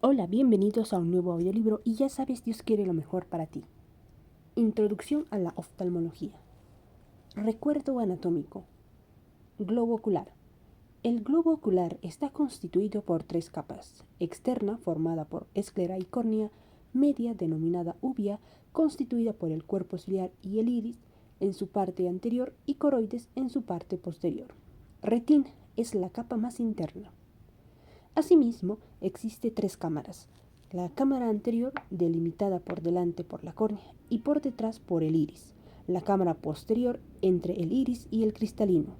Hola, bienvenidos a un nuevo audiolibro y ya sabes, Dios quiere lo mejor para ti. Introducción a la oftalmología. Recuerdo anatómico. Globo ocular. El globo ocular está constituido por tres capas: externa, formada por esclera y córnea; media, denominada uvea, constituida por el cuerpo ciliar y el iris en su parte anterior, y coroides en su parte posterior. Retina es la capa más interna. Asimismo, existe tres cámaras: la cámara anterior, delimitada por delante por la córnea y por detrás por el iris; la cámara posterior, entre el iris y el cristalino.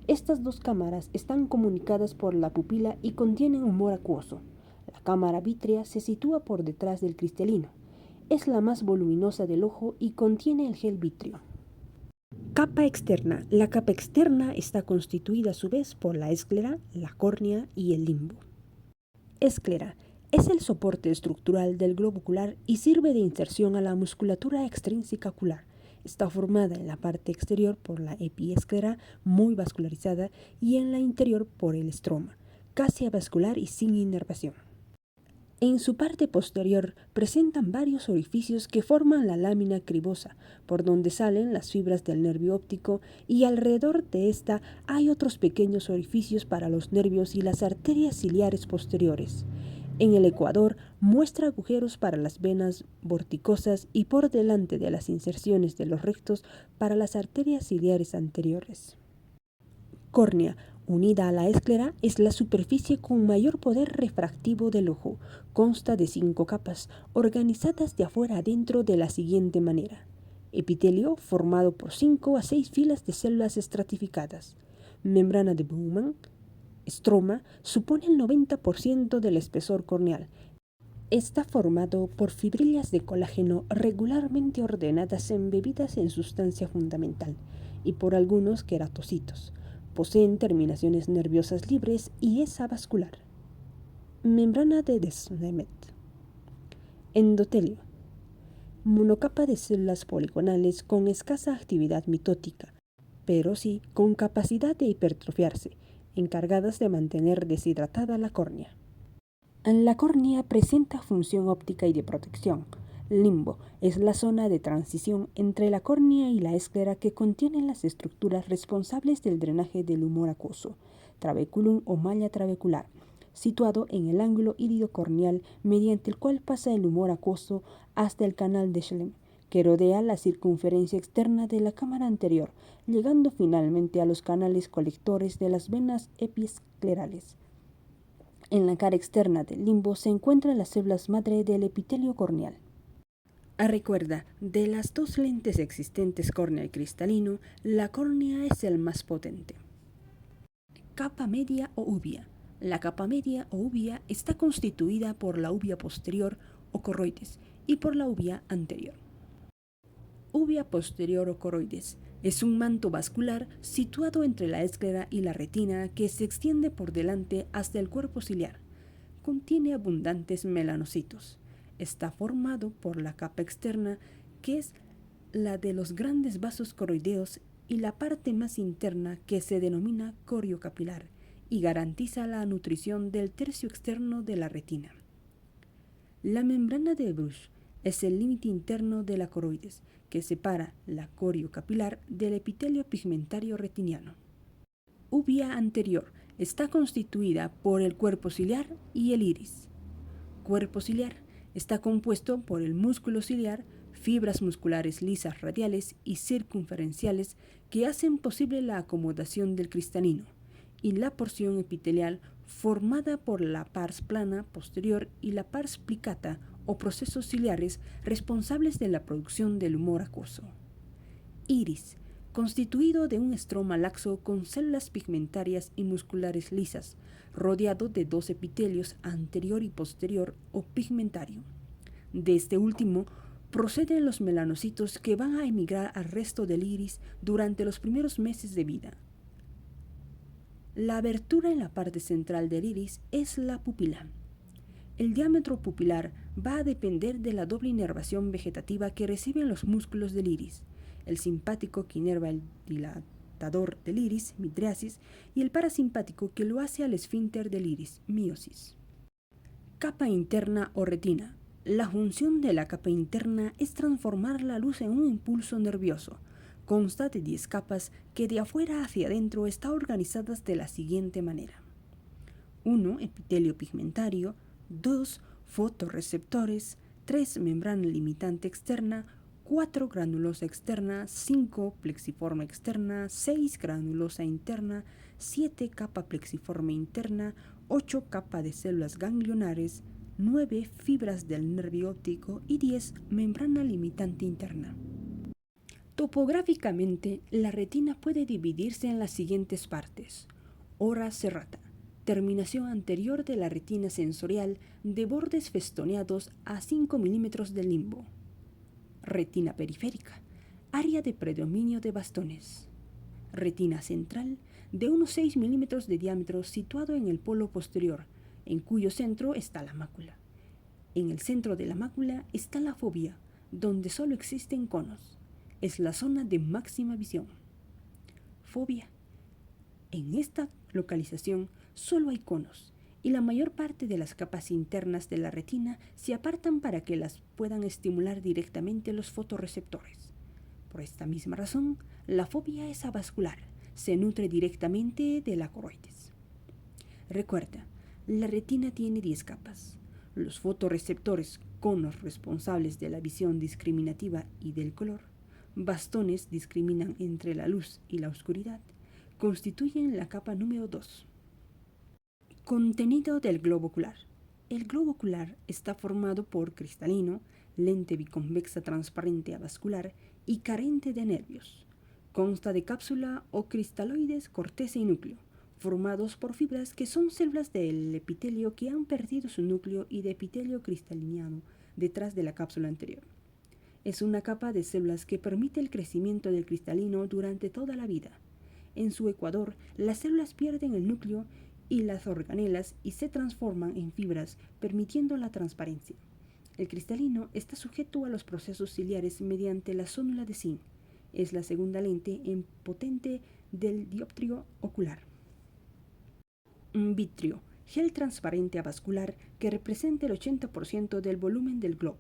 Estas dos cámaras están comunicadas por la pupila y contienen humor acuoso. La cámara vítrea se sitúa por detrás del cristalino. Es la más voluminosa del ojo y contiene el gel vítreo. Capa externa. La capa externa está constituida a su vez por la esclera, la córnea y el limbo. Esclera es el soporte estructural del globo ocular y sirve de inserción a la musculatura extrínseca ocular. Está formada en la parte exterior por la epiesclera, muy vascularizada, y en la interior por el estroma, casi avascular y sin inervación. En su parte posterior presentan varios orificios que forman la lámina cribosa, por donde salen las fibras del nervio óptico, y alrededor de esta hay otros pequeños orificios para los nervios y las arterias ciliares posteriores. En el ecuador muestra agujeros para las venas vorticosas y por delante de las inserciones de los rectos para las arterias ciliares anteriores. Córnea, unida a la esclera, es la superficie con mayor poder refractivo del ojo. Consta de 5 capas, organizadas de afuera adentro de la siguiente manera: epitelio, formado por 5 a 6 filas de células estratificadas; membrana de Bowman; estroma, supone el 90% del espesor corneal. Está formado por fibrillas de colágeno regularmente ordenadas embebidas en sustancia fundamental y por algunos queratocitos. Poseen terminaciones nerviosas libres y es avascular. Membrana de Descemet. Endotelio. Monocapa de células poligonales con escasa actividad mitótica, pero sí con capacidad de hipertrofiarse, encargadas de mantener deshidratada la córnea. La córnea presenta función óptica y de protección. Limbo es la zona de transición entre la córnea y la esclera que contiene las estructuras responsables del drenaje del humor acuoso, trabeculum o malla trabecular, situado en el ángulo irido-corneal mediante el cual pasa el humor acuoso hasta el canal de Schlemm, que rodea la circunferencia externa de la cámara anterior, llegando finalmente a los canales colectores de las venas epiesclerales. En la cara externa del limbo se encuentran las células madre del epitelio corneal. Recuerda, de las dos lentes existentes, córnea y cristalino, la córnea es el más potente. Capa media o uvea. La capa media o uvea está constituida por la uvea posterior o coroides y por la uvea anterior. Uvea posterior o coroides es un manto vascular situado entre la esclera y la retina que se extiende por delante hasta el cuerpo ciliar. Contiene abundantes melanocitos. Está formado por la capa externa, que es la de los grandes vasos coroideos, y la parte más interna, que se denomina corio capilar y garantiza la nutrición del tercio externo de la retina. La membrana de Bruch es el límite interno de la coroides, que separa la corio capilar del epitelio pigmentario retiniano. Uvea anterior está constituida por el cuerpo ciliar y el iris. Cuerpo ciliar está compuesto por el músculo ciliar, fibras musculares lisas radiales y circunferenciales que hacen posible la acomodación del cristalino, y la porción epitelial formada por la pars plana posterior y la pars plicata o procesos ciliares responsables de la producción del humor acuoso. Iris, constituido de un estroma laxo con células pigmentarias y musculares lisas, rodeado de 2 epitelios anterior y posterior o pigmentario. De este último proceden los melanocitos que van a emigrar al resto del iris durante los primeros meses de vida. La abertura en la parte central del iris es la pupila. El diámetro pupilar va a depender de la doble inervación vegetativa que reciben los músculos del iris: el simpático, que inerva el dilatador del iris, midriasis, y el parasimpático, que lo hace al esfínter del iris, miosis. Capa interna o retina. La función de la capa interna es transformar la luz en un impulso nervioso. Consta de 10 capas que de afuera hacia adentro están organizadas de la siguiente manera. 1. Epitelio pigmentario. 2. Fotorreceptores. 3. Membrana limitante externa. 4. Granulosa externa. 5. Plexiforme externa. 6. Granulosa interna. 7. Capa plexiforme interna. 8. Capa de células ganglionares. 9. Fibras del nervio óptico. Y 10. Membrana limitante interna. Topográficamente, la retina puede dividirse en las siguientes partes. Ora serrata. Terminación anterior de la retina sensorial de bordes festoneados a 5 milímetros del limbo. Retina periférica. Área de predominio de bastones. Retina central de unos 6 milímetros de diámetro situado en el polo posterior, en cuyo centro está la mácula. En el centro de la mácula está la fóvea, donde solo existen conos. Es la zona de máxima visión. Fóvea. En esta localización solo hay conos y la mayor parte de las capas internas de la retina se apartan para que las puedan estimular directamente los fotorreceptores. Por esta misma razón, la fóvea es avascular, se nutre directamente de la coroides. Recuerda, la retina tiene 10 capas. Los fotorreceptores, conos responsables de la visión discriminativa y del color, bastones discriminan entre la luz y la oscuridad, constituyen la capa número 2. Contenido del globo ocular. El globo ocular está formado por cristalino, lente biconvexa transparente avascular y carente de nervios. Consta de cápsula o cristaloides, corteza y núcleo, formados por fibras que son células del epitelio que han perdido su núcleo y de epitelio cristalineado detrás de la cápsula anterior. Es una capa de células que permite el crecimiento del cristalino durante toda la vida. En su ecuador, las células pierden el núcleo y las organelas y se transforman en fibras, permitiendo la transparencia. El cristalino está sujeto a los procesos ciliares mediante la zónula de zinc. Es la segunda lente en potente del dioptrio ocular. Vitrio, gel transparente avascular que representa el 80% del volumen del globo.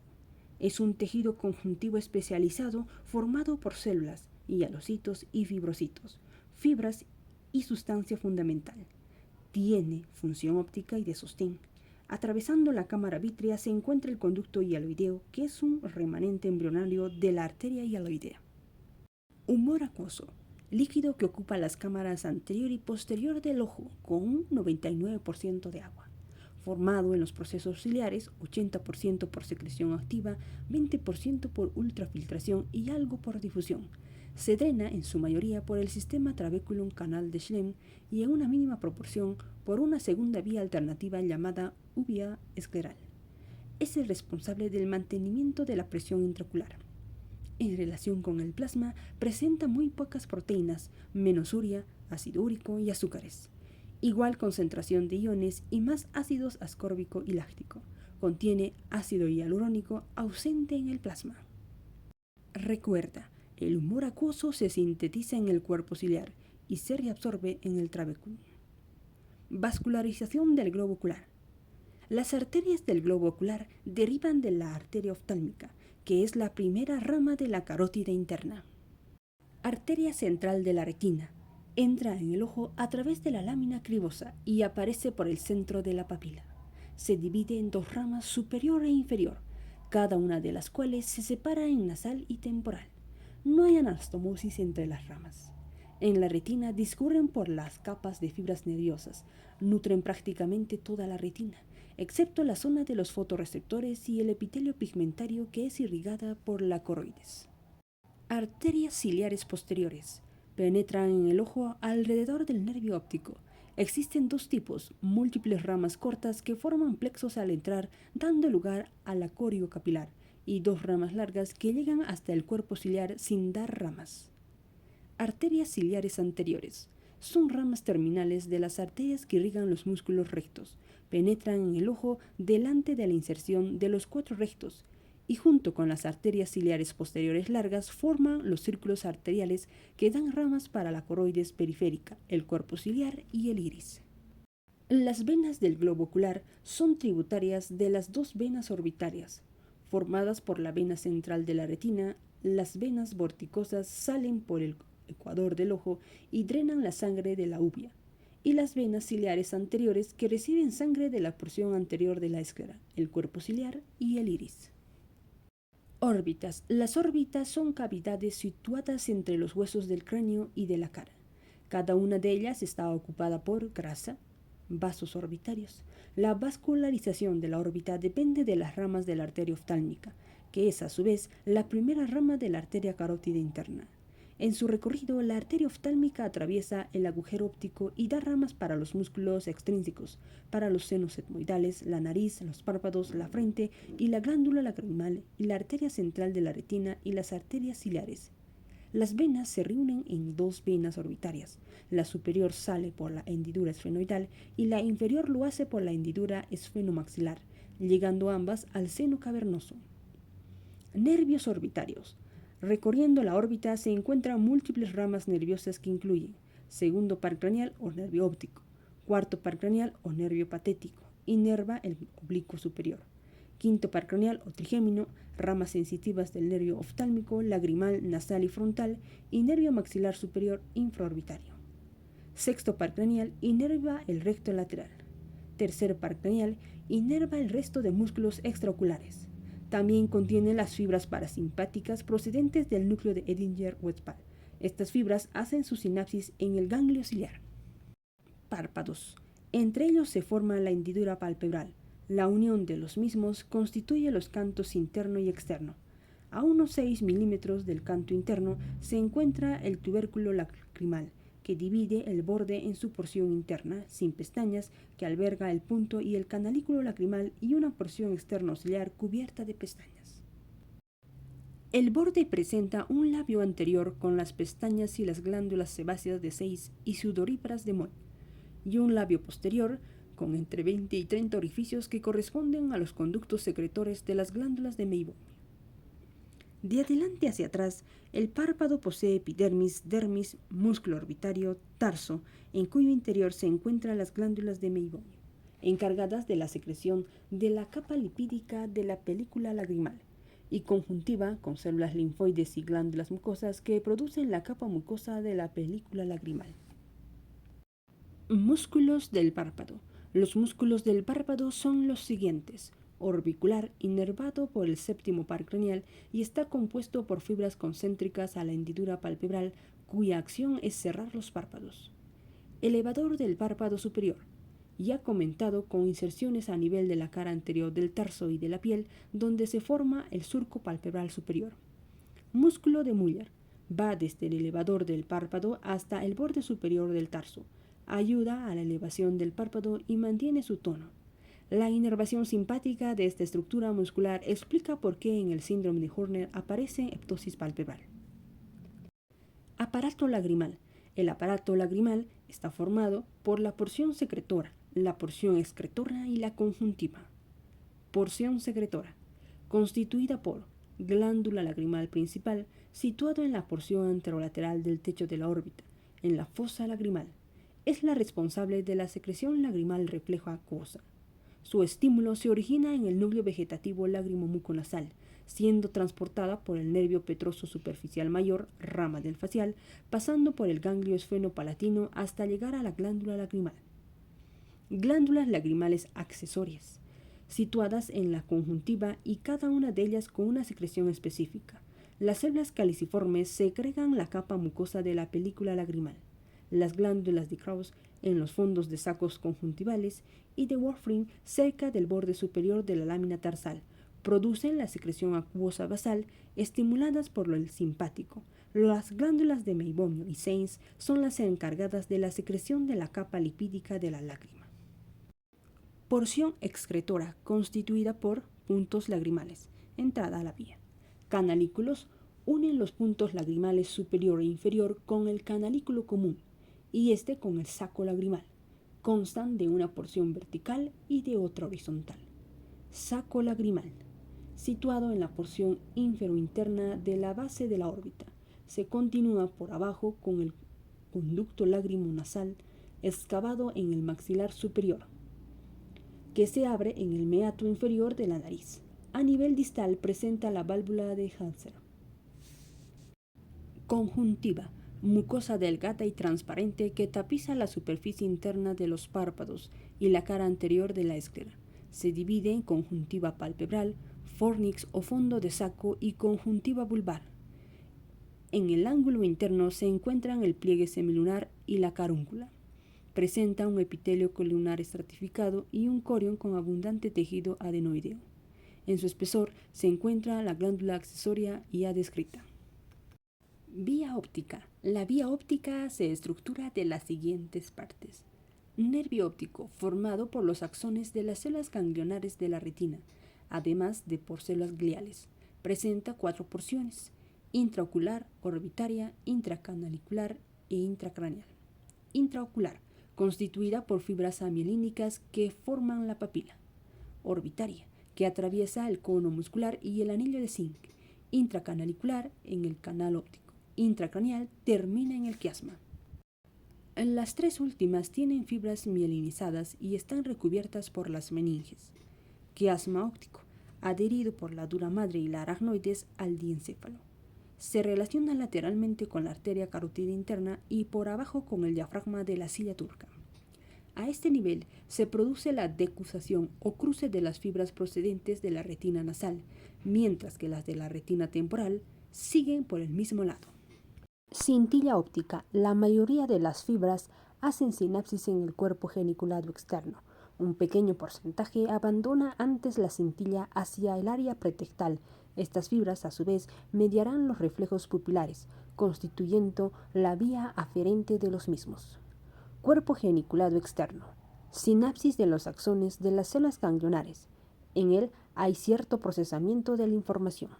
Es un tejido conjuntivo especializado formado por células, hialocitos y fibrocitos, fibras y sustancia fundamental. Tiene función óptica y de sostén. Atravesando la cámara vítrea se encuentra el conducto hialoideo, que es un remanente embrionario de la arteria hialoidea. Humor acuoso, líquido que ocupa las cámaras anterior y posterior del ojo, con un 99% de agua. Formado en los procesos ciliares, 80% por secreción activa, 20% por ultrafiltración y algo por difusión. Se drena en su mayoría por el sistema trabeculum canal de Schlemm y en una mínima proporción por una segunda vía alternativa llamada uvea escleral. Es el responsable del mantenimiento de la presión intraocular. En relación con el plasma, presenta muy pocas proteínas, menos urea, ácido úrico y azúcares. Igual concentración de iones y más ácidos ascórbico y láctico. Contiene ácido hialurónico ausente en el plasma. Recuerda, el humor acuoso se sintetiza en el cuerpo ciliar y se reabsorbe en el trabéculo. Vascularización del globo ocular. Las arterias del globo ocular derivan de la arteria oftálmica, que es la primera rama de la carótida interna. Arteria central de la retina. Entra en el ojo a través de la lámina cribosa y aparece por el centro de la papila. Se divide en 2 ramas superior e inferior, cada una de las cuales se separa en nasal y temporal. No hay anastomosis entre las ramas. En la retina discurren por las capas de fibras nerviosas, nutren prácticamente toda la retina, excepto la zona de los fotorreceptores y el epitelio pigmentario que es irrigada por la coroides. Arterias ciliares posteriores. Penetran en el ojo alrededor del nervio óptico. Existen 2 tipos, múltiples ramas cortas que forman plexos al entrar, dando lugar a la corio capilar, y 2 ramas largas que llegan hasta el cuerpo ciliar sin dar ramas. Arterias ciliares anteriores. Son ramas terminales de las arterias que irrigan los músculos rectos. Penetran en el ojo delante de la inserción de los 4 rectos y junto con las arterias ciliares posteriores largas forman los círculos arteriales que dan ramas para la coroides periférica, el cuerpo ciliar y el iris. Las venas del globo ocular son tributarias de las dos venas orbitarias. Formadas por la vena central de la retina, las venas vorticosas salen por el ecuador del ojo y drenan la sangre de la úvea, y las venas ciliares anteriores que reciben sangre de la porción anterior de la esclera, el cuerpo ciliar y el iris. Órbitas. Las órbitas son cavidades situadas entre los huesos del cráneo y de la cara. Cada una de ellas está ocupada por grasa, vasos orbitarios. La vascularización de la órbita depende de las ramas de la arteria oftálmica, que es a su vez la primera rama de la arteria carótida interna. En su recorrido, la arteria oftálmica atraviesa el agujero óptico y da ramas para los músculos extrínsecos, para los senos etmoidales, la nariz, los párpados, la frente y la glándula lacrimal y la arteria central de la retina y las arterias ciliares. Las venas se reúnen en dos venas orbitarias. La superior sale por la hendidura esfenoidal y la inferior lo hace por la hendidura esfenomaxilar, llegando ambas al seno cavernoso. Nervios orbitarios. Recorriendo la órbita se encuentran múltiples ramas nerviosas que incluyen segundo par craneal o nervio óptico, cuarto par craneal o nervio patético, inerva el oblicuo superior, quinto par craneal o trigémino, ramas sensitivas del nervio oftálmico, lagrimal, nasal y frontal, y nervio maxilar superior infraorbitario. Sexto par craneal inerva el recto lateral. Tercer par craneal inerva el resto de músculos extraoculares. También contiene las fibras parasimpáticas procedentes del núcleo de Edinger-Westphal. Estas fibras hacen su sinapsis en el ganglio ciliar. Párpados. Entre ellos se forma la hendidura palpebral. La unión de los mismos constituye los cantos interno y externo. A unos 6 milímetros del canto interno se encuentra el tubérculo lacrimal, que divide el borde en su porción interna, sin pestañas, que alberga el punto y el canalículo lacrimal y una porción externa ciliar cubierta de pestañas. El borde presenta un labio anterior con las pestañas y las glándulas sebáceas de 6 y sudoríparas de Moll, y un labio posterior con entre 20 y 30 orificios que corresponden a los conductos secretores de las glándulas de Meibomian. De adelante hacia atrás, el párpado posee epidermis, dermis, músculo orbitario, tarso, en cuyo interior se encuentran las glándulas de Meibomian, encargadas de la secreción de la capa lipídica de la película lagrimal, y conjuntiva con células linfoides y glándulas mucosas que producen la capa mucosa de la película lagrimal. Músculos del párpado. Los músculos del párpado son los siguientes: orbicular, inervado por el séptimo par craneal y está compuesto por fibras concéntricas a la hendidura palpebral, cuya acción es cerrar los párpados. Elevador del párpado superior, ya comentado, con inserciones a nivel de la cara anterior del tarso y de la piel, donde se forma el surco palpebral superior. Músculo de Muller, va desde el elevador del párpado hasta el borde superior del tarso. Ayuda a la elevación del párpado y mantiene su tono. La inervación simpática de esta estructura muscular explica por qué en el síndrome de Horner aparece eptosis palpebral. Aparato lagrimal. El aparato lagrimal está formado por la porción secretora, la porción excretora y la conjuntiva. Porción secretora, constituida por glándula lagrimal principal, situado en la porción anterolateral del techo de la órbita, en la fosa lagrimal. Es la responsable de la secreción lagrimal reflejo acuosa. Su estímulo se origina en el núcleo vegetativo lágrimo-muconasal, siendo transportada por el nervio petroso superficial mayor, rama del facial, pasando por el ganglio esfenopalatino hasta llegar a la glándula lagrimal. Glándulas lagrimales accesorias, situadas en la conjuntiva y cada una de ellas con una secreción específica. Las células caliciformes secretan la capa mucosa de la película lagrimal. Las glándulas de Krauss en los fondos de sacos conjuntivales y de Warfarin cerca del borde superior de la lámina tarsal producen la secreción acuosa basal estimuladas por el simpático. Las glándulas de Meibomio y Sainz son las encargadas de la secreción de la capa lipídica de la lágrima. Porción excretora constituida por puntos lagrimales, entrada a la vía. Canalículos unen los puntos lagrimales superior e inferior con el canalículo común y este con el saco lagrimal. Constan de una porción vertical y de otra horizontal. Saco lagrimal, situado en la porción inferointerna de la base de la órbita. Se continúa por abajo con el conducto lágrimo-nasal, excavado en el maxilar superior, que se abre en el meato inferior de la nariz. A nivel distal presenta la válvula de Hanser. Conjuntiva, mucosa delgada y transparente que tapiza la superficie interna de los párpados y la cara anterior de la esclera. Se divide en conjuntiva palpebral, fornix o fondo de saco y conjuntiva vulvar. En el ángulo interno se encuentran el pliegue semilunar y la carúncula. Presenta un epitelio colunar estratificado y un corión con abundante tejido adenoideo. En su espesor se encuentra la glándula accesoria ya descrita. Vía óptica. La vía óptica se estructura de las siguientes partes. Nervio óptico, formado por los axones de las células ganglionares de la retina, además de por células gliales. Presenta 4 porciones: intraocular, orbitaria, intracanalicular e intracraneal. Intraocular, constituida por fibras amielínicas que forman la papila. Orbitaria, que atraviesa el cono muscular y el anillo de zinc. Intracanalicular, en el canal óptico. Intracraneal, termina en el quiasma. Las 3 últimas tienen fibras mielinizadas y están recubiertas por las meninges. Quiasma óptico, adherido por la dura madre y la aracnoides al diencéfalo. Se relaciona lateralmente con la arteria carótida interna y por abajo con el diafragma de la silla turca. A este nivel se produce la decusación o cruce de las fibras procedentes de la retina nasal, mientras que las de la retina temporal siguen por el mismo lado. Cintilla óptica. La mayoría de las fibras hacen sinapsis en el cuerpo geniculado externo. Un pequeño porcentaje abandona antes la cintilla hacia el área pretectal. Estas fibras, a su vez, mediarán los reflejos pupilares, constituyendo la vía aferente de los mismos. Cuerpo geniculado externo. Sinapsis de los axones de las células ganglionares. En él hay cierto procesamiento de la información.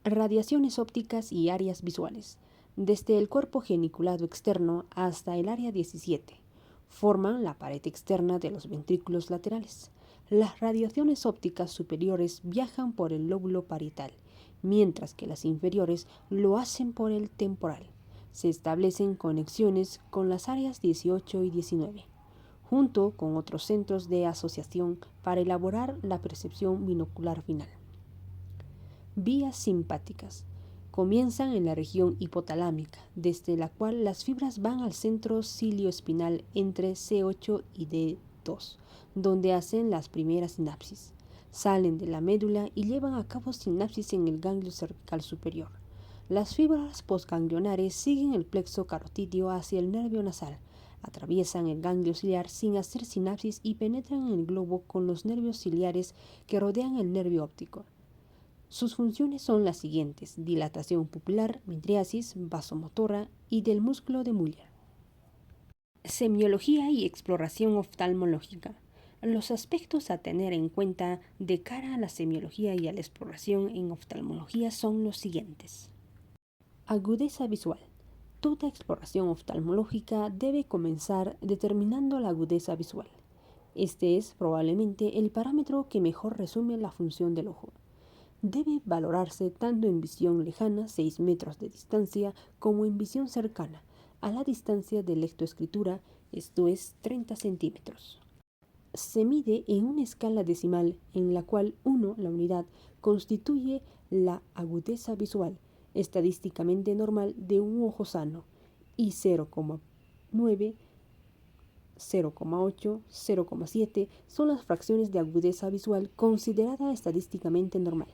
Radiaciones ópticas y áreas visuales. Desde el cuerpo geniculado externo hasta el área 17. Forman la pared externa de los ventrículos laterales. Las radiaciones ópticas superiores viajan por el lóbulo parietal, mientras que las inferiores lo hacen por el temporal. Se establecen conexiones con las áreas 18 y 19, junto con otros centros de asociación para elaborar la percepción binocular final. Vías simpáticas. Comienzan en la región hipotalámica, desde la cual las fibras van al centro cilioespinal entre C8 y D2, donde hacen las primeras sinapsis. Salen de la médula y llevan a cabo sinapsis en el ganglio cervical superior. Las fibras postganglionares siguen el plexo carotídeo hacia el nervio nasal, atraviesan el ganglio ciliar sin hacer sinapsis y penetran en el globo con los nervios ciliares que rodean el nervio óptico. Sus funciones son las siguientes: dilatación pupilar, midriasis, vasomotora y del músculo de Muller. Semiología y exploración oftalmológica. Los aspectos a tener en cuenta de cara a la semiología y a la exploración en oftalmología son los siguientes. Agudeza visual. Toda exploración oftalmológica debe comenzar determinando la agudeza visual. Este es probablemente el parámetro que mejor resume la función del ojo. Debe valorarse tanto en visión lejana, 6 metros de distancia, como en visión cercana, a la distancia de lectoescritura, esto es 30 centímetros. Se mide en una escala decimal en la cual 1, la unidad, constituye la agudeza visual estadísticamente normal de un ojo sano, y 0,9, 0,8, 0,7 son las fracciones de agudeza visual considerada estadísticamente normal.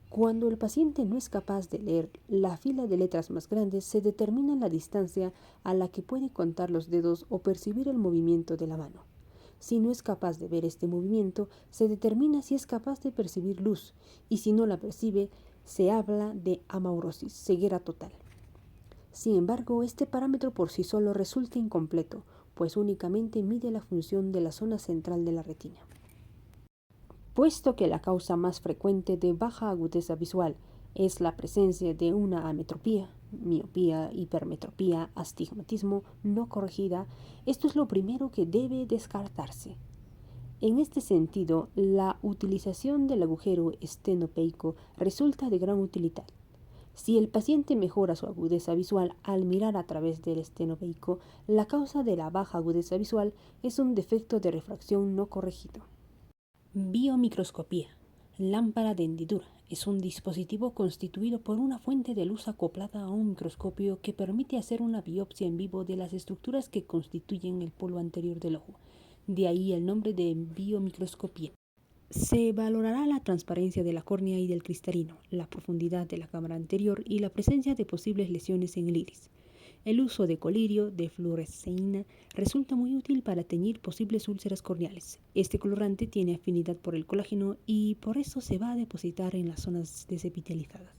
Cuando el paciente no es capaz de leer la fila de letras más grandes, se determina la distancia a la que puede contar los dedos o percibir el movimiento de la mano. Si no es capaz de ver este movimiento, se determina si es capaz de percibir luz, y si no la percibe, se habla de amaurosis, ceguera total. Sin embargo, este parámetro por sí solo resulta incompleto, pues únicamente mide la función de la zona central de la retina. Puesto que la causa más frecuente de baja agudeza visual es la presencia de una ametropía, miopía, hipermetropía, astigmatismo no corregida, esto es lo primero que debe descartarse. En este sentido, la utilización del agujero estenopeico resulta de gran utilidad. Si el paciente mejora su agudeza visual al mirar a través del estenoveico, la causa de la baja agudeza visual es un defecto de refracción no corregido. Biomicroscopía. Lámpara de hendidura. Es un dispositivo constituido por una fuente de luz acoplada a un microscopio que permite hacer una biopsia en vivo de las estructuras que constituyen el polo anterior del ojo. De ahí el nombre de biomicroscopía. Se valorará la transparencia de la córnea y del cristalino, la profundidad de la cámara anterior y la presencia de posibles lesiones en el iris. El uso de colirio de fluoresceína resulta muy útil para teñir posibles úlceras corneales. Este colorante tiene afinidad por el colágeno y por eso se va a depositar en las zonas desepitelizadas.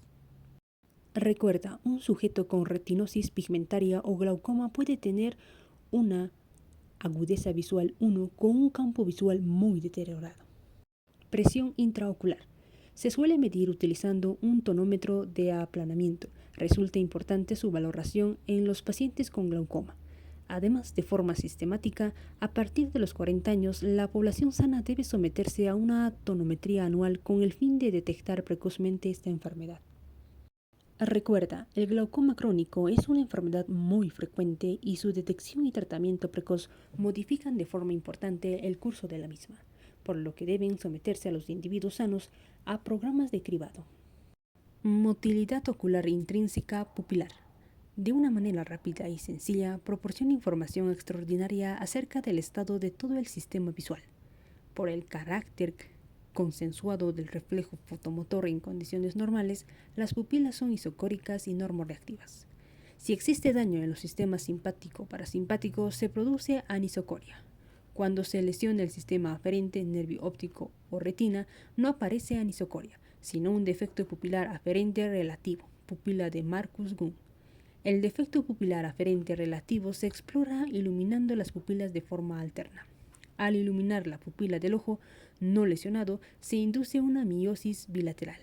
Recuerda, un sujeto con retinosis pigmentaria o glaucoma puede tener una agudeza visual 1 con un campo visual muy deteriorado. Presión intraocular. Se suele medir utilizando un tonómetro de aplanamiento. Resulta importante su valoración en los pacientes con glaucoma. Además, de forma sistemática, a partir de los 40 años, la población sana debe someterse a una tonometría anual con el fin de detectar precozmente esta enfermedad. Recuerda, el glaucoma crónico es una enfermedad muy frecuente y su detección y tratamiento precoz modifican de forma importante el curso de la misma, por lo que deben someterse a los individuos sanos a programas de cribado. Motilidad ocular intrínseca pupilar. De una manera rápida y sencilla, proporciona información extraordinaria acerca del estado de todo el sistema visual. Por el carácter consensuado del reflejo fotomotor en condiciones normales, las pupilas son isocóricas y normorreactivas. Si existe daño en los sistemas simpático-parasimpático, se produce anisocoria. Cuando se lesiona el sistema aferente, nervio óptico o retina, no aparece anisocoria, sino un defecto pupilar aferente relativo, pupila de Marcus-Gunn. El defecto pupilar aferente relativo se explora iluminando las pupilas de forma alterna. Al iluminar la pupila del ojo no lesionado, se induce una miosis bilateral.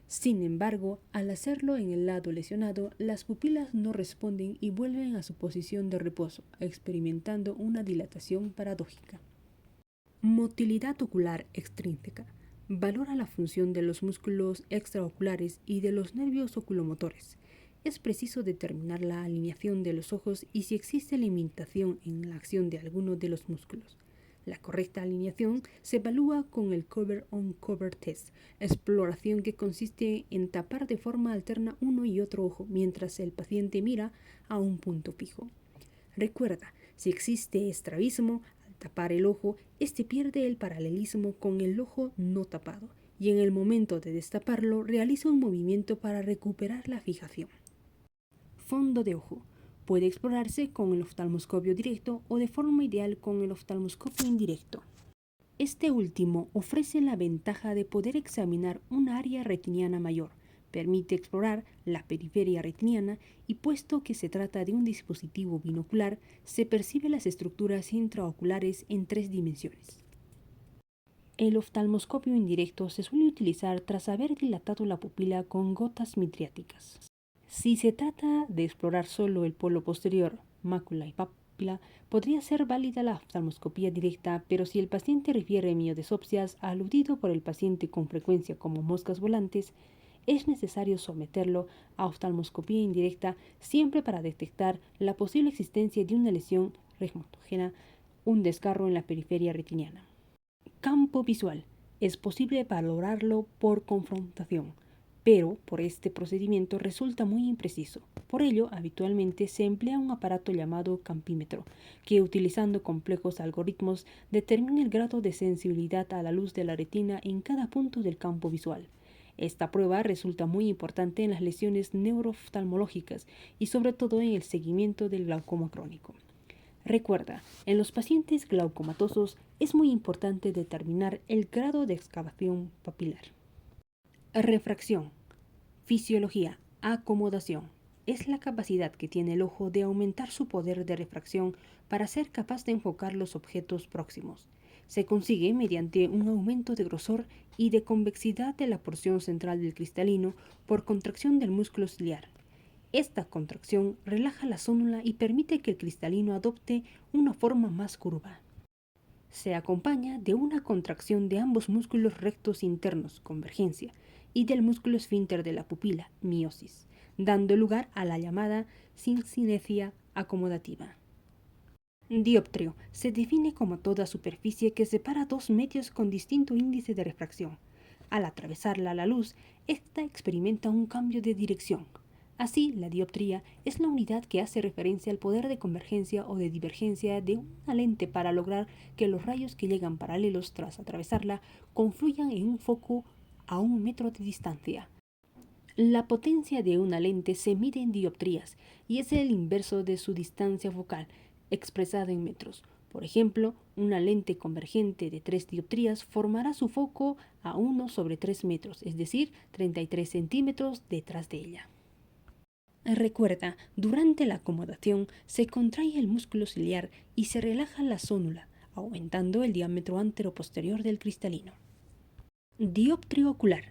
Sin embargo, al hacerlo en el lado lesionado, las pupilas no responden y vuelven a su posición de reposo, experimentando una dilatación paradójica. Motilidad ocular extrínseca. Valora la función de los músculos extraoculares y de los nervios oculomotores. Es preciso determinar la alineación de los ojos y si existe limitación en la acción de alguno de los músculos. La correcta alineación se evalúa con el cover-on-cover test, exploración que consiste en tapar de forma alterna uno y otro ojo mientras el paciente mira a un punto fijo. Recuerda, si existe estrabismo, al tapar el ojo, este pierde el paralelismo con el ojo no tapado y en el momento de destaparlo realiza un movimiento para recuperar la fijación. Fondo de ojo. Puede explorarse con el oftalmoscopio directo o de forma ideal con el oftalmoscopio indirecto. Este último ofrece la ventaja de poder examinar un área retiniana mayor, permite explorar la periferia retiniana y puesto que se trata de un dispositivo binocular, se percibe las estructuras intraoculares en 3 dimensiones. El oftalmoscopio indirecto se suele utilizar tras haber dilatado la pupila con gotas midriáticas. Si se trata de explorar solo el polo posterior, mácula y papila, podría ser válida la oftalmoscopía directa, pero si el paciente refiere miodesopsias, aludido por el paciente con frecuencia como moscas volantes, es necesario someterlo a oftalmoscopía indirecta siempre para detectar la posible existencia de una lesión reumatógena, un desgarro en la periferia retiniana. Campo visual. Es posible valorarlo por confrontación, pero por este procedimiento resulta muy impreciso. Por ello, habitualmente se emplea un aparato llamado campímetro, que utilizando complejos algoritmos determina el grado de sensibilidad a la luz de la retina en cada punto del campo visual. Esta prueba resulta muy importante en las lesiones neurooftalmológicas y sobre todo en el seguimiento del glaucoma crónico. Recuerda, en los pacientes glaucomatosos es muy importante determinar el grado de excavación papilar. Refracción. Fisiología. Acomodación. Es la capacidad que tiene el ojo de aumentar su poder de refracción para ser capaz de enfocar los objetos próximos. Se consigue mediante un aumento de grosor y de convexidad de la porción central del cristalino por contracción del músculo ciliar. Esta contracción relaja la zónula y permite que el cristalino adopte una forma más curva. Se acompaña de una contracción de ambos músculos rectos internos, convergencia, y del músculo esfínter de la pupila, miosis. dando lugar a la llamada sincinesia acomodativa. Dioptrio se define como toda superficie que separa dos medios con distinto índice de refracción. Al atravesarla la luz, ésta experimenta un cambio de dirección. Así, la dioptría es la unidad que hace referencia al poder de convergencia o de divergencia de una lente para lograr que los rayos que llegan paralelos tras atravesarla confluyan en un foco a 1 metro de distancia. La potencia de una lente se mide en dioptrías y es el inverso de su distancia focal, expresada en metros. Por ejemplo, una lente convergente de 3 dioptrías formará su foco a 1/3 metros, es decir, 33 centímetros detrás de ella. Recuerda, durante la acomodación se contrae el músculo ciliar y se relaja la zónula, aumentando el diámetro anteroposterior del cristalino. Dioptrio ocular.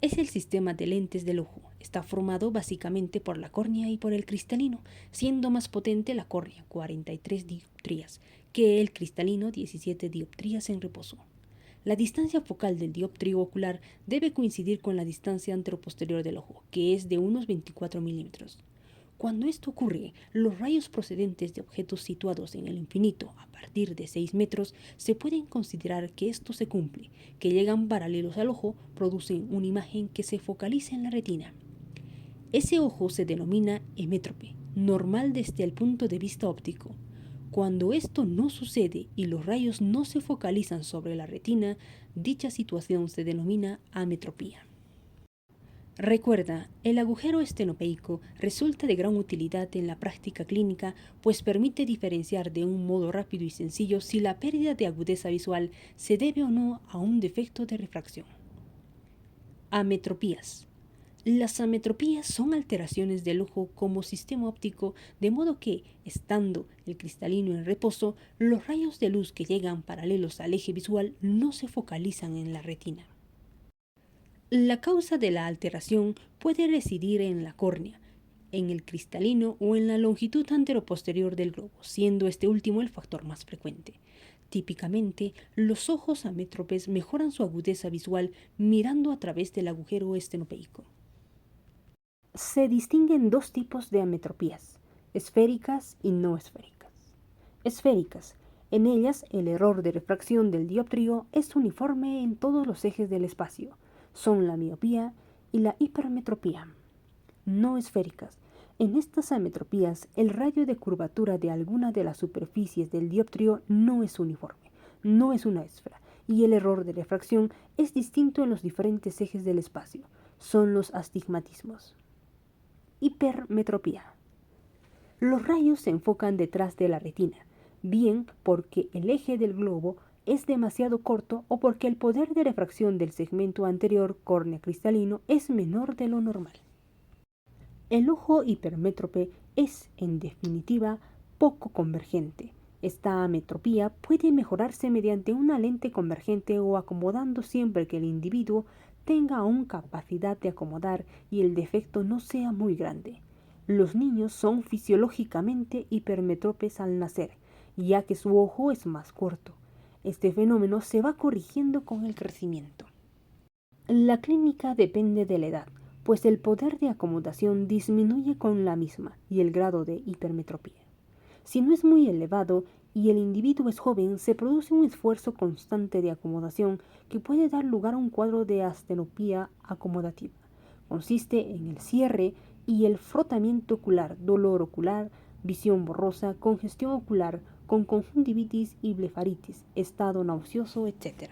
Es el sistema de lentes del ojo. Está formado básicamente por la córnea y por el cristalino, siendo más potente la córnea, 43 dioptrías, que el cristalino, 17 dioptrías en reposo. La distancia focal del dioptrio ocular debe coincidir con la distancia anteroposterior del ojo, que es de unos 24 milímetros. Cuando esto ocurre, los rayos procedentes de objetos situados en el infinito a partir de 6 metros se pueden considerar que esto se cumple, que llegan paralelos al ojo, producen una imagen que se focaliza en la retina. Ese ojo se denomina hemétrope, normal desde el punto de vista óptico. Cuando esto no sucede y los rayos no se focalizan sobre la retina, dicha situación se denomina ametropía. Recuerda, el agujero estenopeico resulta de gran utilidad en la práctica clínica, pues permite diferenciar de un modo rápido y sencillo si la pérdida de agudeza visual se debe o no a un defecto de refracción. Ametropías. Las ametropías son alteraciones del ojo como sistema óptico, de modo que, estando el cristalino en reposo, los rayos de luz que llegan paralelos al eje visual no se focalizan en la retina. La causa de la alteración puede residir en la córnea, en el cristalino o en la longitud anteroposterior del globo, siendo este último el factor más frecuente. Típicamente, los ojos amétropes mejoran su agudeza visual mirando a través del agujero estenopeico. Se distinguen dos tipos de ametropías, esféricas y no esféricas. Esféricas. En ellas, el error de refracción del dioptrio es uniforme en todos los ejes del espacio. Son la miopía y la hipermetropía. No esféricas. En estas ametropías, el radio de curvatura de alguna de las superficies del dioptrio no es uniforme, no es una esfera, y el error de refracción es distinto en los diferentes ejes del espacio. Son los astigmatismos. Hipermetropía. Los rayos se enfocan detrás de la retina, bien porque el eje del globo es demasiado corto o porque el poder de refracción del segmento anterior córnea cristalino es menor de lo normal. El ojo hipermétrope es, en definitiva, poco convergente. Esta ametropía puede mejorarse mediante una lente convergente o acomodando siempre que el individuo tenga aún capacidad de acomodar y el defecto no sea muy grande. Los niños son fisiológicamente hipermetropes al nacer, ya que su ojo es más corto. Este fenómeno se va corrigiendo con el crecimiento. La clínica depende de la edad, pues el poder de acomodación disminuye con la misma y el grado de hipermetropía. Si no es muy elevado y el individuo es joven, se produce un esfuerzo constante de acomodación que puede dar lugar a un cuadro de astenopía acomodativa. Consiste en el cierre y el frotamiento ocular, dolor ocular, visión borrosa, congestión ocular, con conjuntivitis y blefaritis, estado nauseoso, etc.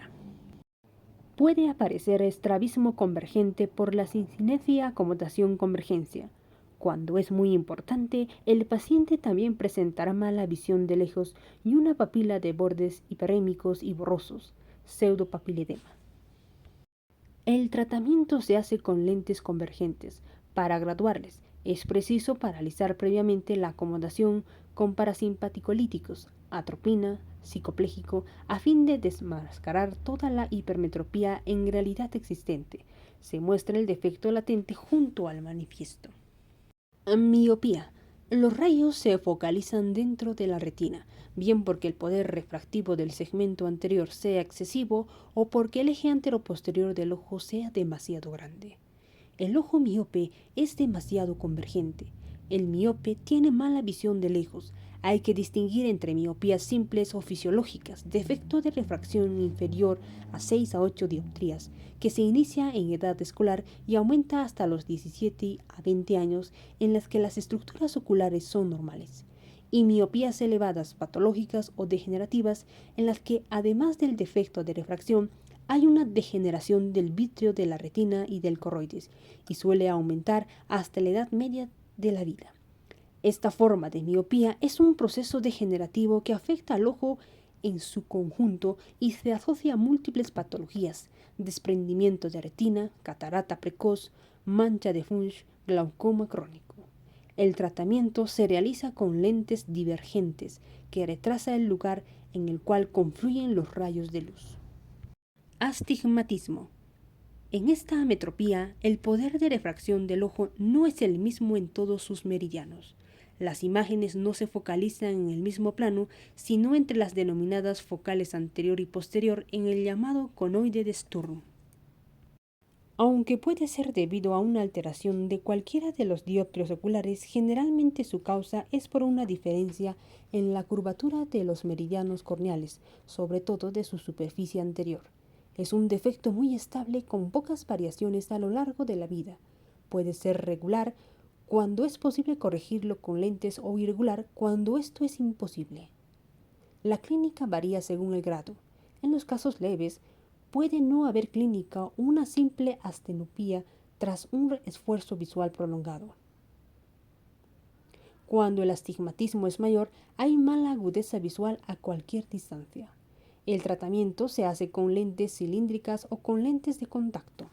Puede aparecer estrabismo convergente por la sincinesia acomodación-convergencia. Cuando es muy importante, el paciente también presentará mala visión de lejos y una papila de bordes hiperémicos y borrosos, pseudopapiledema. El tratamiento se hace con lentes convergentes. Para graduarles, es preciso paralizar previamente la acomodación con parasimpaticolíticos, atropina, psicopléjico, a fin de desmascarar toda la hipermetropía en realidad existente. Se muestra el defecto latente junto al manifiesto. Miopía. Los rayos se focalizan dentro de la retina, bien porque el poder refractivo del segmento anterior sea excesivo o porque el eje anteroposterior del ojo sea demasiado grande. El ojo miope es demasiado convergente. El miope tiene mala visión de lejos. Hay que distinguir entre miopías simples o fisiológicas, defecto de refracción inferior a 6 a 8 dioptrías, que se inicia en edad escolar y aumenta hasta los 17 a 20 años, en las que las estructuras oculares son normales, y miopías elevadas, patológicas o degenerativas, en las que, además del defecto de refracción, hay una degeneración del vítreo de la retina y del coroides, y suele aumentar hasta la edad media de la vida. Esta forma de miopía es un proceso degenerativo que afecta al ojo en su conjunto y se asocia a múltiples patologías: desprendimiento de retina, catarata precoz, mancha de Funch, glaucoma crónico. El tratamiento se realiza con lentes divergentes que retrasa el lugar en el cual confluyen los rayos de luz. Astigmatismo. En esta ametropía, el poder de refracción del ojo no es el mismo en todos sus meridianos. Las imágenes no se focalizan en el mismo plano, sino entre las denominadas focales anterior y posterior en el llamado conoide de Sturm. Aunque puede ser debido a una alteración de cualquiera de los dioptrios oculares, generalmente su causa es por una diferencia en la curvatura de los meridianos corneales, sobre todo de su superficie anterior. Es un defecto muy estable con pocas variaciones a lo largo de la vida. Puede ser regular cuando es posible corregirlo con lentes o irregular cuando esto es imposible. La clínica varía según el grado. En los casos leves, puede no haber clínica o una simple astenopía tras un esfuerzo visual prolongado. Cuando el astigmatismo es mayor, hay mala agudeza visual a cualquier distancia. El tratamiento se hace con lentes cilíndricas o con lentes de contacto.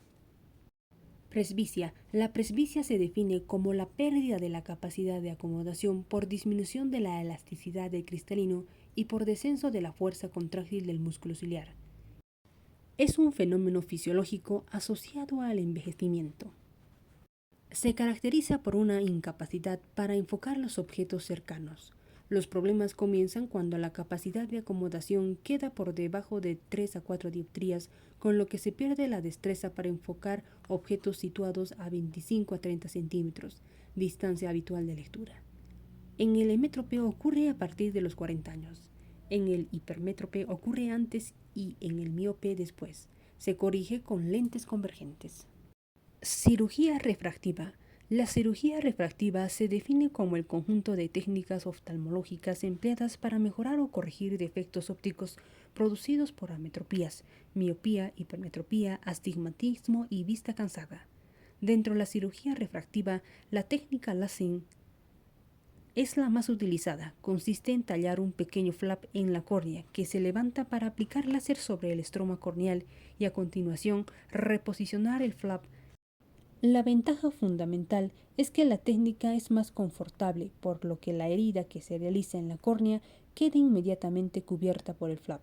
Presbicia. La presbicia se define como la pérdida de la capacidad de acomodación por disminución de la elasticidad del cristalino y por descenso de la fuerza contráctil del músculo ciliar. Es un fenómeno fisiológico asociado al envejecimiento. Se caracteriza por una incapacidad para enfocar los objetos cercanos. Los problemas comienzan cuando la capacidad de acomodación queda por debajo de 3 a 4 dioptrías, con lo que se pierde la destreza para enfocar objetos situados a 25 a 30 centímetros, distancia habitual de lectura. En el hemétrope ocurre a partir de los 40 años. En el hipermétrope ocurre antes y en el miope después. Se corrige con lentes convergentes. Cirugía refractiva. La cirugía refractiva se define como el conjunto de técnicas oftalmológicas empleadas para mejorar o corregir defectos ópticos producidos por ametropías, miopía, hipermetropía, astigmatismo y vista cansada. Dentro de la cirugía refractiva, la técnica LASIK es la más utilizada. Consiste en tallar un pequeño flap en la córnea que se levanta para aplicar láser sobre el estroma corneal y a continuación reposicionar el flap. La ventaja fundamental es que la técnica es más confortable, por lo que la herida que se realiza en la córnea queda inmediatamente cubierta por el flap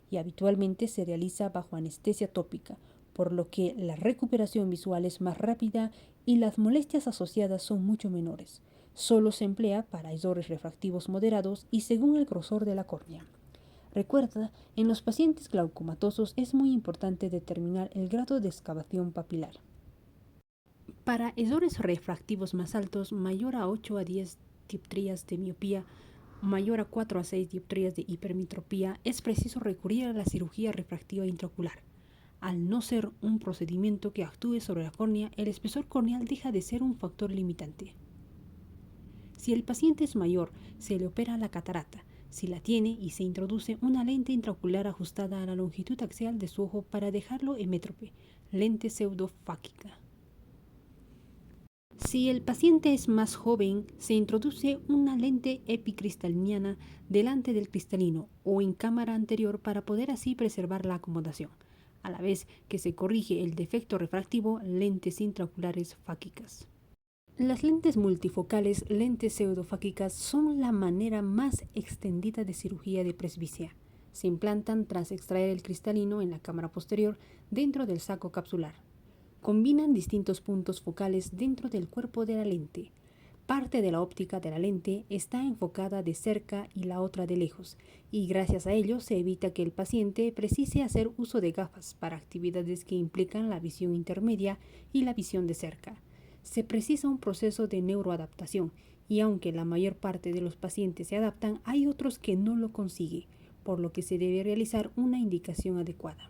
y habitualmente se realiza bajo anestesia tópica, por lo que la recuperación visual es más rápida y las molestias asociadas son mucho menores. Solo se emplea para errores refractivos moderados y según el grosor de la córnea. Recuerda, en los pacientes glaucomatosos es muy importante determinar el grado de excavación papilar. Para errores refractivos más altos, mayor a 8 a 10 dioptrías de miopía, mayor a 4 a 6 dioptrías de hipermetropía, es preciso recurrir a la cirugía refractiva intraocular. Al no ser un procedimiento que actúe sobre la córnea, el espesor corneal deja de ser un factor limitante. Si el paciente es mayor, se le opera la catarata, si la tiene, y se introduce una lente intraocular ajustada a la longitud axial de su ojo para dejarlo hemétrope, lente pseudofáquica. Si el paciente es más joven, se introduce una lente epicristaliniana delante del cristalino o en cámara anterior para poder así preservar la acomodación, a la vez que se corrige el defecto refractivo, lentes intraoculares fáquicas. Las lentes multifocales, lentes pseudofáquicas, son la manera más extendida de cirugía de presbicia. Se implantan tras extraer el cristalino en la cámara posterior dentro del saco capsular. Combinan distintos puntos focales dentro del cuerpo de la lente. Parte de la óptica de la lente está enfocada de cerca y la otra de lejos, y gracias a ello se evita que el paciente precise hacer uso de gafas para actividades que implican la visión intermedia y la visión de cerca. Se precisa un proceso de neuroadaptación, y aunque la mayor parte de los pacientes se adaptan, hay otros que no lo consiguen, por lo que se debe realizar una indicación adecuada.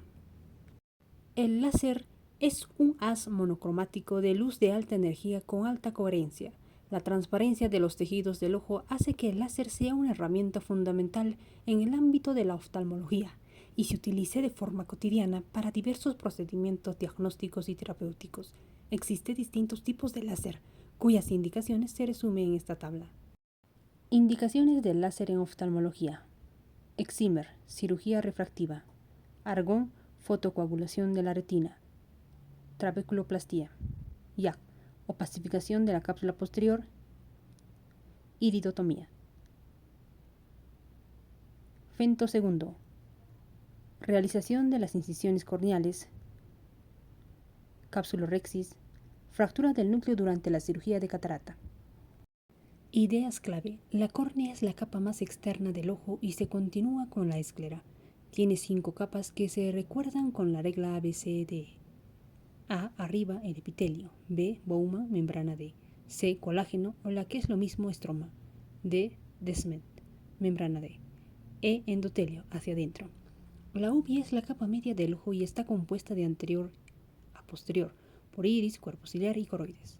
El láser es un haz monocromático de luz de alta energía con alta coherencia. La transparencia de los tejidos del ojo hace que el láser sea una herramienta fundamental en el ámbito de la oftalmología y se utilice de forma cotidiana para diversos procedimientos diagnósticos y terapéuticos. Existen distintos tipos de láser, cuyas indicaciones se resumen en esta tabla. Indicaciones del láser en oftalmología. Excimer, cirugía refractiva. Argón, fotocoagulación de la retina. Trabeculoplastía. YAG, opacificación de la cápsula posterior. Iridotomía. Femtosegundo, realización de las incisiones corneales. Capsulorhexis, fractura del núcleo durante la cirugía de catarata. Ideas clave. La córnea es la capa más externa del ojo y se continúa con la esclera. Tiene 5 capas que se recuerdan con la regla ABCDE. A, arriba, el epitelio. B, Bowman, membrana D. C, colágeno, o la que es lo mismo, estroma. D, Descemet, membrana D. E, endotelio, hacia adentro. La uvea es la capa media del ojo y está compuesta de anterior a posterior, por iris, cuerpo ciliar y coroides.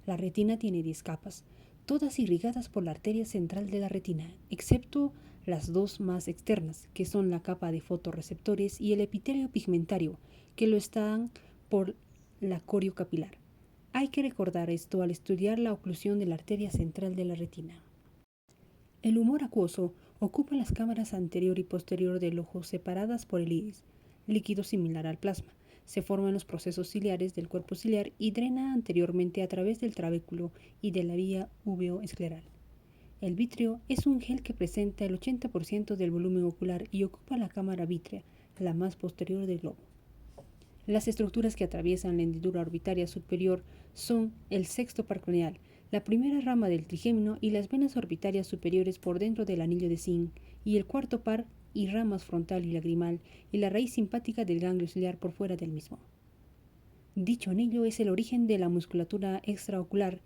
La retina tiene 10 capas, todas irrigadas por la arteria central de la retina, excepto las 2 más externas, que son la capa de fotorreceptores y el epitelio pigmentario, que lo están por la corio capilar. Hay que recordar esto al estudiar la oclusión de la arteria central de la retina. El humor acuoso ocupa las cámaras anterior y posterior del ojo separadas por el iris, líquido similar al plasma. Se forma en los procesos ciliares del cuerpo ciliar y drena anteriormente a través del trabéculo y de la vía uveo-escleral. El vítreo es un gel que presenta el 80% del volumen ocular y ocupa la cámara vítrea, la más posterior del globo. Las estructuras que atraviesan la hendidura orbitaria superior son el sexto par craneal, la primera rama del trigémino y las venas orbitarias superiores por dentro del anillo de Zinc, y el cuarto par y ramas frontal y lagrimal y la raíz simpática del ganglio ciliar por fuera del mismo. Dicho anillo es el origen de la musculatura extraocular